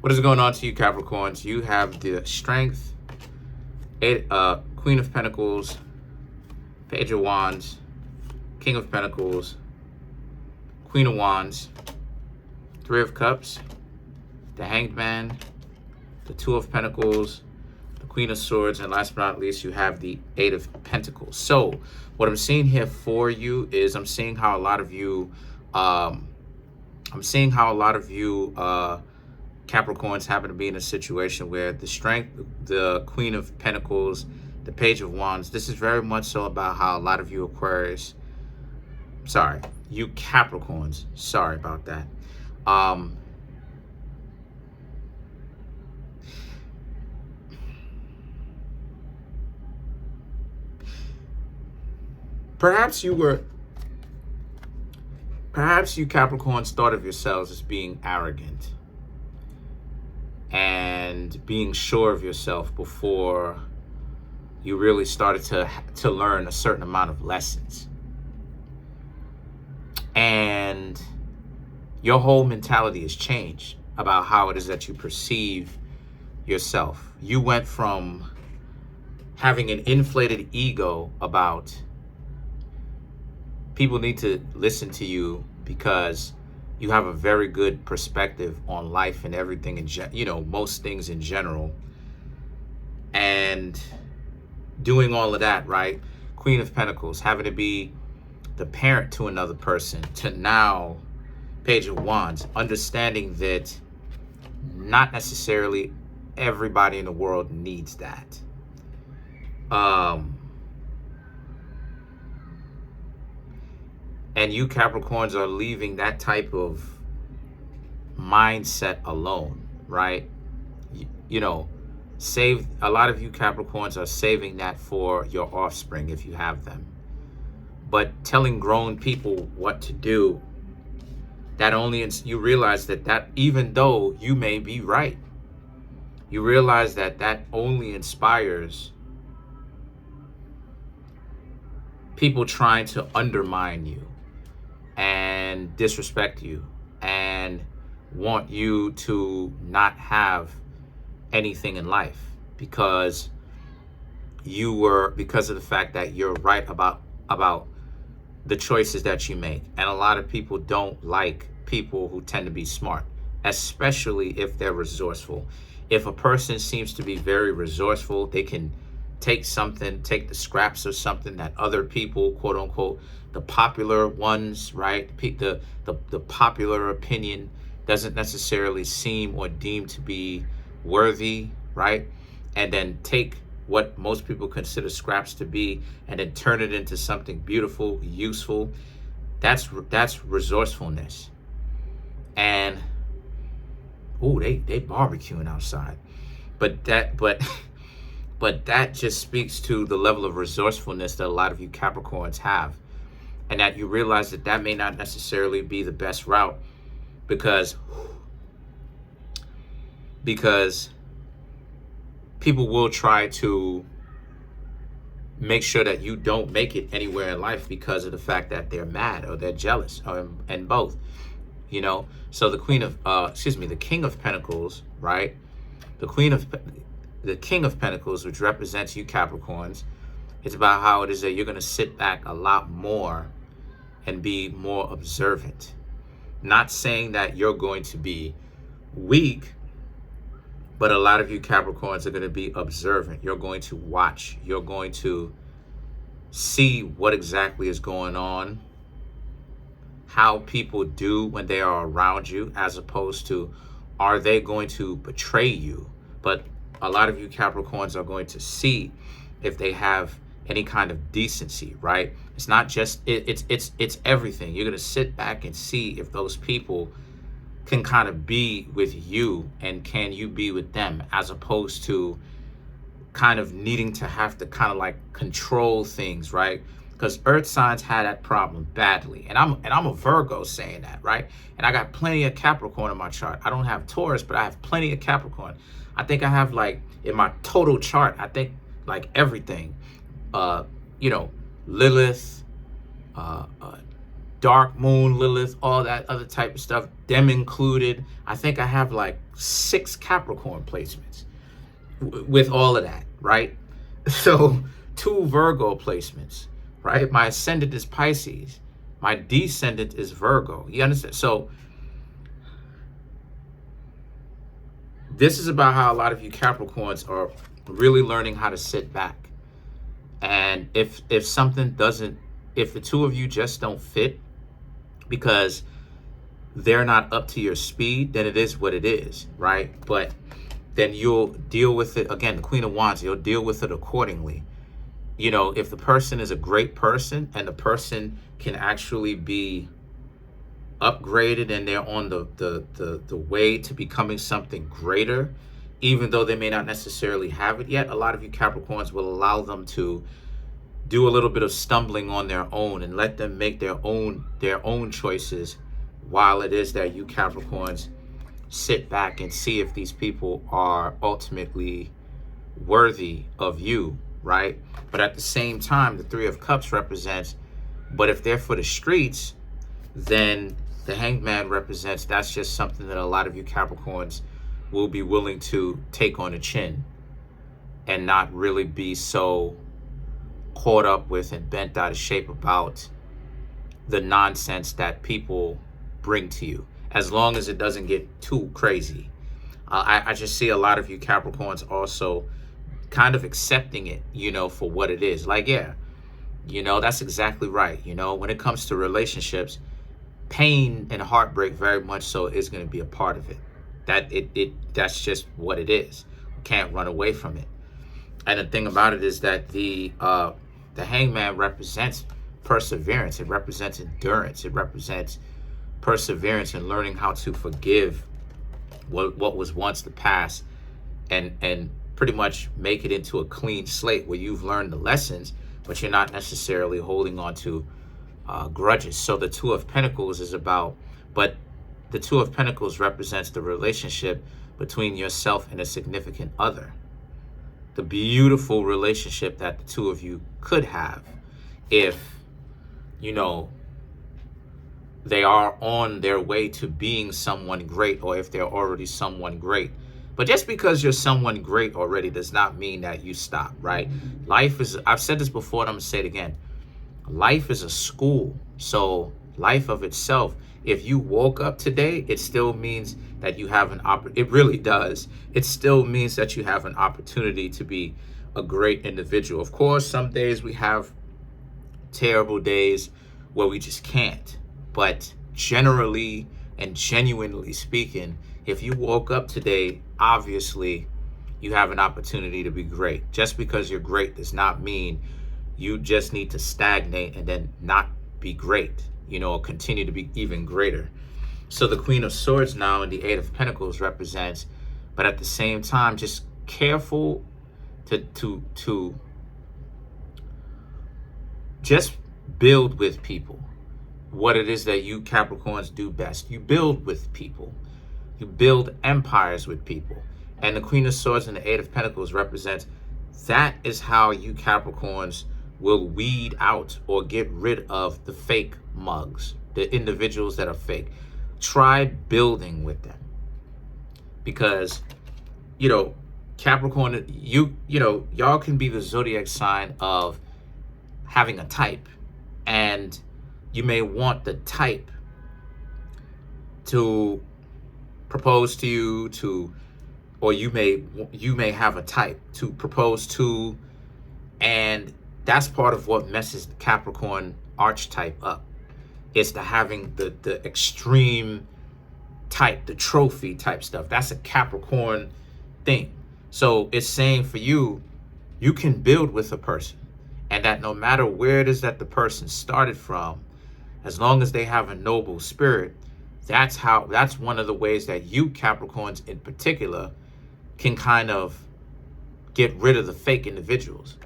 What is going on to you, Capricorns? You have the Strength, Queen of Pentacles, Page of Wands, King of Pentacles, Queen of Wands, Three of Cups, the Hanged Man, the Two of Pentacles, the Queen of Swords, and last but not least, you have the Eight of Pentacles. So what I'm seeing here for you is I'm seeing how a lot of you, Capricorns happen to be in a situation where the Strength, the Queen of Pentacles, the Page of Wands, this is very much so about how a lot of you you Capricorns, sorry about that. Perhaps you Capricorns thought of yourselves as being arrogant and being sure of yourself before you really started to learn a certain amount of lessons. And your whole mentality has changed about how it is that you perceive yourself. You went from having an inflated ego about people need to listen to you because you have a very good perspective on life and everything, most things in general, and doing all of that, right? Queen of Pentacles, having to be the parent to another person, to now Page of Wands, understanding that not necessarily everybody in the world needs that. And you Capricorns are leaving that type of mindset alone, right? A lot of you Capricorns are saving that for your offspring if you have them. But telling grown people what to do, you realize that even though you may be right, you realize that only inspires people trying to undermine you and disrespect you and want you to not have anything in life because of the fact that you're right about the choices that you make. And a lot of people don't like people who tend to be smart, especially if they're resourceful. If a person seems to be very resourceful, they can take the scraps of something that other people, quote unquote, the popular ones, right? The popular opinion doesn't necessarily seem or deem to be worthy, right? And then take what most people consider scraps to be and then turn it into something beautiful, useful. That's resourcefulness. And they barbecuing outside. But that just speaks to the level of resourcefulness that a lot of you Capricorns have, and that you realize that may not necessarily be the best route because people will try to make sure that you don't make it anywhere in life because of the fact that they're mad or they're jealous, and both, So the King of Pentacles, right? The King of Pentacles, which represents you Capricorns, it's about how it is that you're going to sit back a lot more and be more observant. Not saying that you're going to be weak, but a lot of you Capricorns are going to be observant. You're going to watch. You're going to see what exactly is going on, how people do when they are around you, as opposed to are they going to betray you. But a lot of you Capricorns are going to see if they have any kind of decency, right? It's not just, it's everything. You're going to sit back and see if those people can kind of be with you and can you be with them, as opposed to kind of needing to have to kind of like control things, right? Because earth signs had that problem badly. And I'm a Virgo saying that, right? And I got plenty of Capricorn in my chart. I don't have Taurus, but I have plenty of Capricorn. I think I have, like, in my total chart, I think like everything, Lilith, dark moon, Lilith, all that other type of stuff, them included. I think I have like 6 Capricorn placements with all of that, right? So 2 Virgo placements, right? My ascendant is Pisces. My descendant is Virgo. You understand? So this is about how a lot of you Capricorns are really learning how to sit back. And if something doesn't, if the two of you just don't fit because they're not up to your speed, then it is what it is, right? But then you'll deal with it. Again, the Queen of Wands, you'll deal with it accordingly. You know, if the person is a great person and the person can actually be upgraded and they're on the way to becoming something greater, even though they may not necessarily have it yet, a lot of you Capricorns will allow them to do a little bit of stumbling on their own and let them make their own choices, while it is that you Capricorns sit back and see if these people are ultimately worthy of you, right? But at the same time, the 3 of Cups represents, but if they're for the streets, then the Hanged Man represents that's just something that a lot of you Capricorns will be willing to take on the chin and not really be so caught up with and bent out of shape about the nonsense that people bring to you, as long as it doesn't get too crazy. I just see a lot of you Capricorns also kind of accepting it, you know, for what it is. Like, yeah, you know, that's exactly right. You know, when it comes to relationships, pain and heartbreak very much so is going to be a part of it. That's just what it is. Can't run away from it. And the thing about it is that the Hangman represents perseverance. It represents endurance. It represents perseverance and learning how to forgive what was once the past, and pretty much make it into a clean slate where you've learned the lessons, but you're not necessarily holding on to grudges. So the 2 of Pentacles is about, but the 2 of Pentacles represents the relationship between yourself and a significant other. The beautiful relationship that the 2 of you could have if, you know, they are on their way to being someone great, or if they're already someone great. But just because you're someone great already does not mean that you stop, right? Life is, I've said this before and I'm going to say it again. Life is a school. So life of itself, if you woke up today, it still means that you have an opportunity. It really does. It still means that you have an opportunity to be a great individual. Of course, some days we have terrible days where we just can't. But generally and genuinely speaking, if you woke up today, obviously you have an opportunity to be great. Just because you're great does not mean you just need to stagnate and then not be great, you know, or continue to be even greater. So the Queen of Swords now and the 8 of Pentacles represents, but at the same time, just careful to just build with people. What it is that you Capricorns do best. You build with people. You build empires with people. And the Queen of Swords and the 8 of Pentacles represents, that is how you Capricorns will weed out or get rid of the fake mugs, the individuals that are fake. Try building with them. Because, you know, Capricorn, you know, y'all can be the zodiac sign of having a type, and you may want the type to propose to you, or you may have a type to propose to, and that's part of what messes the Capricorn archetype up. It's the having the extreme type, the trophy type stuff. That's a Capricorn thing. So it's saying for you, you can build with a person, and that no matter where it is that the person started from, as long as they have a noble spirit, that's one of the ways that you Capricorns in particular can kind of get rid of the fake individuals.